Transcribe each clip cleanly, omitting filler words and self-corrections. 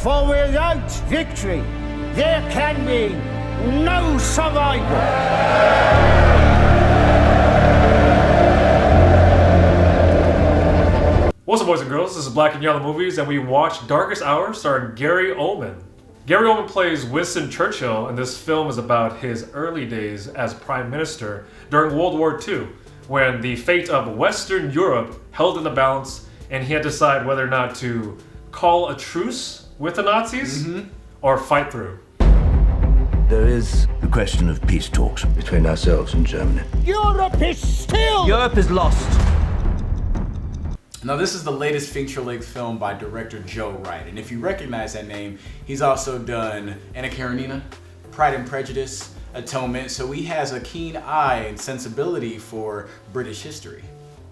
For without victory, there can be no survival. What's up, boys and girls? This is Black and Yellow Movies, and we watched Darkest Hour starring Gary Oldman. Gary Oldman plays Winston Churchill, and this film is about his early days as Prime Minister during World War II, when the fate of Western Europe held in the balance, and he had to decide whether or not to call a truce with the Nazis or fight through. There is the question of peace talks between ourselves and Germany. Europe is still... Europe is lost. Now, this is the latest feature-length film by director Joe Wright, and if you recognize that name, he's also done Anna Karenina, Pride and Prejudice, Atonement, so he has a keen eye and sensibility for British history.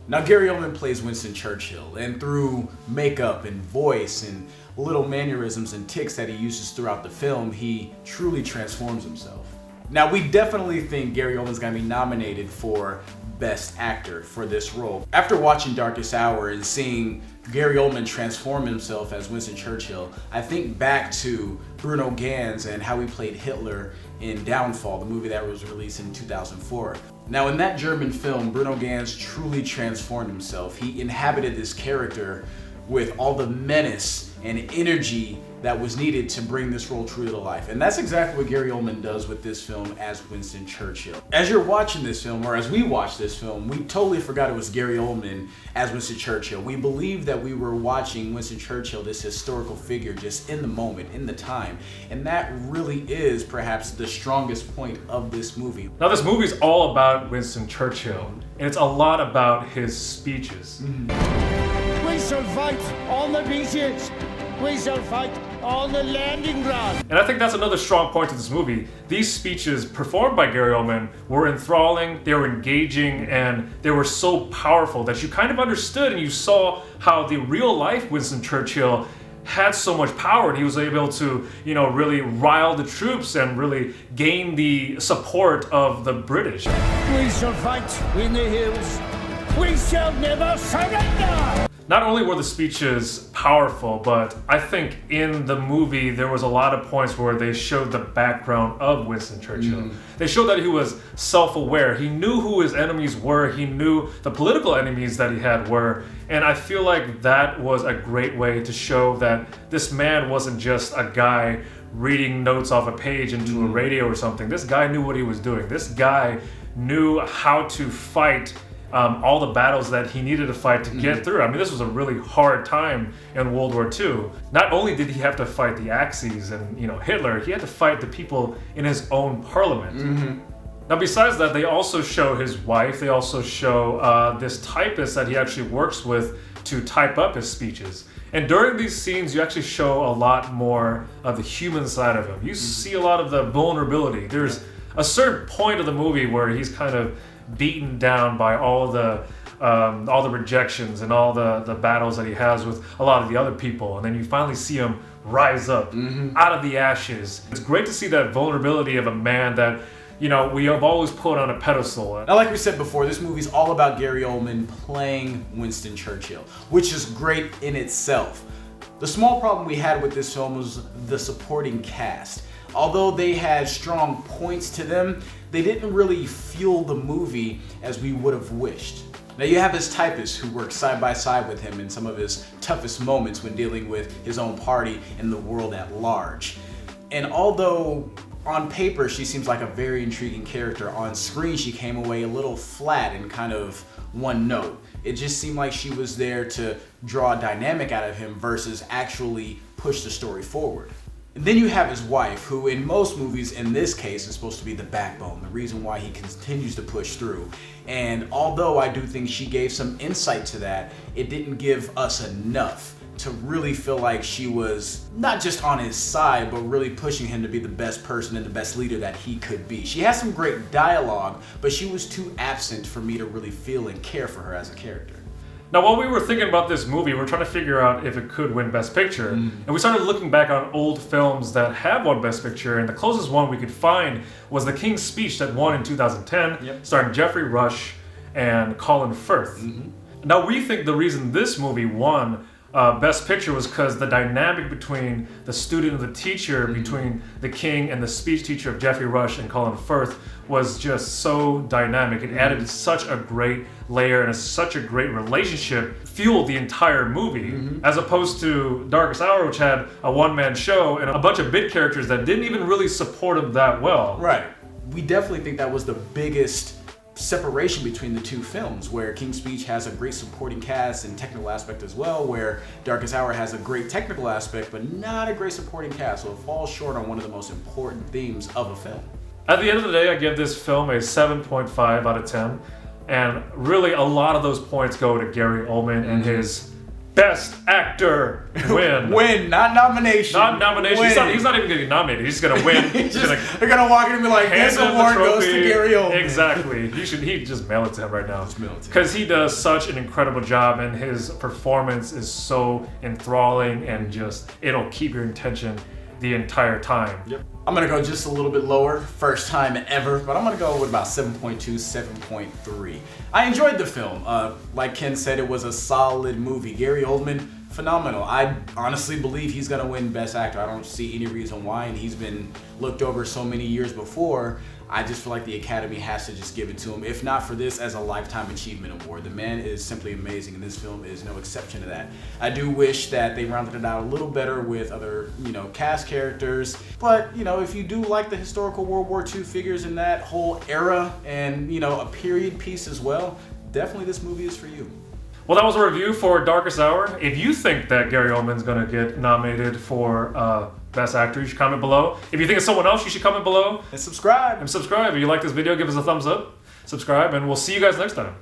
Now, Gary Oldman plays Winston Churchill, and through makeup and voice and little mannerisms and tics that he uses throughout the film, he truly transforms himself. Now, we definitely think Gary Oldman's gonna be nominated for Best Actor for this role. After watching Darkest Hour and seeing Gary Oldman transform himself as Winston Churchill, I think back to Bruno Ganz and how he played Hitler in Downfall, the movie that was released in 2004. Now, in that German film, Bruno Ganz truly transformed himself. He inhabited this character with all the menace and energy that was needed to bring this role true to life. And that's exactly what Gary Oldman does with this film as Winston Churchill. As you're watching this film, or as we watched this film, we totally forgot it was Gary Oldman as Winston Churchill. We believed that we were watching Winston Churchill, this historical figure, just in the moment, in the time. And that really is perhaps the strongest point of this movie. Now, this movie is all about Winston Churchill, and it's a lot about his speeches. We shall fight on the beaches. We shall fight on the landing ground. And I think that's another strong point to this movie. These speeches performed by Gary Oldman were enthralling, they were engaging, and they were so powerful that you kind of understood and you saw how the real life Winston Churchill had so much power, and he was able to, really rile the troops and really gain the support of the British. We shall fight in the hills. We shall never surrender. Not only were the speeches powerful, but I think in the movie there was a lot of points where they showed the background of Winston Churchill. They showed that he was self-aware. He knew who his enemies were. He knew the political enemies that he had were. And I feel like that was a great way to show that this man wasn't just a guy reading notes off a page into a radio or something. This guy knew what he was doing. This guy knew how to fight all the battles that he needed to fight to get through. I mean, this was a really hard time in World War II. Not only did he have to fight the Axis and Hitler, he had to fight the people in his own parliament. Now, besides that, they also show his wife. They also show this typist that he actually works with to type up his speeches. And during these scenes, you actually show a lot more of the human side of him. You see a lot of the vulnerability. There's a certain point of the movie where he's kind of beaten down by all the rejections and all the battles that he has with a lot of the other people, and then you finally see him rise up out of the ashes. It's great to see that vulnerability of a man that we have always put on a pedestal. Now, like we said before, this movie's all about Gary Oldman playing Winston Churchill, which is great in itself. The small problem we had with this film was the supporting cast. Although they had strong points to them, they didn't really fuel the movie as we would have wished. Now, you have his typist who works side by side with him in some of his toughest moments when dealing with his own party and the world at large. And although on paper she seems like a very intriguing character, on screen she came away a little flat and kind of one note. It just seemed like she was there to draw a dynamic out of him versus actually push the story forward. And then you have his wife, who in most movies, in this case, is supposed to be the backbone, the reason why he continues to push through. And although I do think she gave some insight to that, it didn't give us enough to really feel like she was not just on his side, but really pushing him to be the best person and the best leader that he could be. She has some great dialogue, but she was too absent for me to really feel and care for her as a character. Now, while we were thinking about this movie, we were trying to figure out if it could win Best Picture. And we started looking back on old films that have won Best Picture, and the closest one we could find was The King's Speech that won in 2010, starring Geoffrey Rush and Colin Firth. Now, we think the reason this movie won Best Picture was because the dynamic between the student and the teacher, between the king and the speech teacher of Jeffrey Rush and Colin Firth was just so dynamic. It added such a great layer and such a great relationship, fueled the entire movie, as opposed to Darkest Hour, which had a one-man show and a bunch of bit characters that didn't even really support him that well. Right. We definitely think that was the biggest separation between the two films, where King's Speech has a great supporting cast and technical aspect as well, where Darkest Hour has a great technical aspect but not a great supporting cast, so it falls short on one of the most important themes of a film. At the end of the day, I give this film a 7.5 out of 10, and really a lot of those points go to Gary Oldman and his Best Actor win. Win, not nomination. Not nomination. Win. He's not even going to get nominated. He's going to win. They're going to walk in and be like, this award goes to Gary Oldman. Exactly. He just mail it to him right now. Just mail it to him. Because he does such an incredible job, and his performance is so enthralling, and just, it'll keep your attention the entire time. Yep. I'm gonna go just a little bit lower, first time ever, but I'm gonna go with about 7.2, 7.3. I enjoyed the film. Like Ken said, it was a solid movie. Gary Oldman, phenomenal. I honestly believe he's gonna win Best Actor. I don't see any reason why, and he's been looked over so many years before. I just feel like the Academy has to just give it to him, if not for this, as a Lifetime Achievement Award. The man is simply amazing, and this film is no exception to that. I do wish that they rounded it out a little better with other, cast characters. But, if you do like the historical World War II figures in that whole era and, a period piece as well, definitely this movie is for you. Well, that was a review for Darkest Hour. If you think that Gary Oldman's going to get nominated for Best Actor, you should comment below. If you think it's someone else, you should comment below. And subscribe. If you like this video, give us a thumbs up, subscribe, and we'll see you guys next time.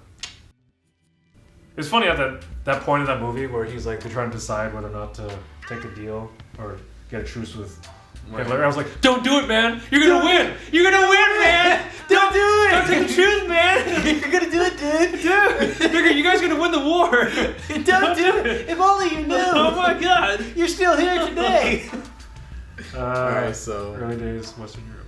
It's funny at that point in that movie where he's like, they're trying to decide whether or not to take a deal or get a truce with Hitler. I was like, don't do it, man. You're going to win. You're going to win, man. Don't do it. Don't take the truce, man. You're going to do it, dude. You guys are going to win the war. Don't do it. If only you knew. Oh my God. You're still here today. Alright, so early days, Western Europe.